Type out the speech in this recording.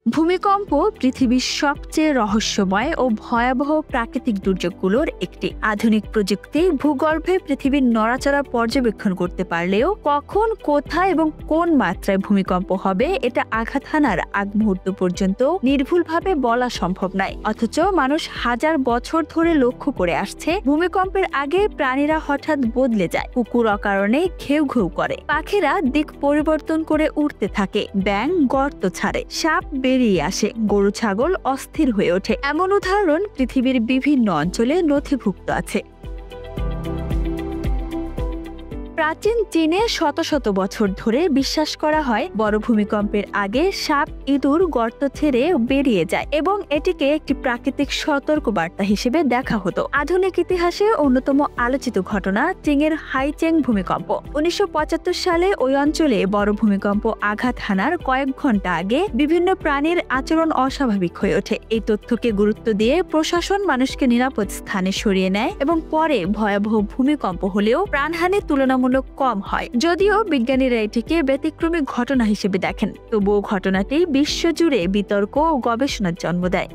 ভূমিকম্প পৃথিবীর সবচেয়ে রহস্যময় ও ভয়াবহ প্রাকৃতিক দুর্যোগগুলোর একটি। আধুনিক প্রযুক্তি ভূগর্ভে পৃথিবীর নড়াচড়া পর্যবেক্ষণ করতে পারলেও কখন, কোথায় এবং কোন মাত্রায় ভূমিকম্প হবে এটা আঘাত হানার আগ মুহূর্ত পর্যন্ত নির্ভুলভাবে বলা সম্ভব নয়। অথচ মানুষ হাজার বছর ধরে লক্ষ্য করে আসছে, ভূমিকম্পের আগে প্রাণীরা হঠাৎ বদলে যায়, কুকুর অকারণে ঘেউ ঘেউ করে, পাখিরা দিক পরিবর্তন করে উড়তে থাকে, ব্যাঙ গর্ত ছাড়ে, সাপ বেরিয়ে আসে, গরু ছাগল অস্থির হয়ে ওঠে। এমন উদাহরণ পৃথিবীর বিভিন্ন অঞ্চলে নথিভুক্ত আছে। প্রাচীন চীনে শত শত বছর ধরে বিশ্বাস করা হয় বড় ভূমিকম্পের আগে সাপ, ইঁদুর গর্ত ছেড়ে বেরিয়ে যায় এবং এটিকে একটি প্রাকৃতিক সতর্কবার্তা হিসেবে দেখা হতো। আধুনিক ইতিহাসে অন্যতম আলোচিত ঘটনা চীনের হাইচেং ভূমিকম্প। 1975 সালে ওই অঞ্চলে বড় ভূমিকম্প আঘাত হানার কয়েক ঘন্টা আগে বিভিন্ন প্রাণীর আচরণ অস্বাভাবিক হয়ে ওঠে। এই তথ্যকে গুরুত্ব দিয়ে প্রশাসন মানুষকে নিরাপদ স্থানে সরিয়ে নেয় এবং পরে ভয়াবহ ভূমিকম্প হলেও প্রাণহানি তুলনামূলক কম হয়। যদিও বিজ্ঞানীরা এটিকে ব্যতিক্রমী ঘটনা হিসেবে দেখেন, তবুও ঘটনাটি বিশ্বজুড়ে বিতর্ক ও গবেষণার জন্ম দেয়।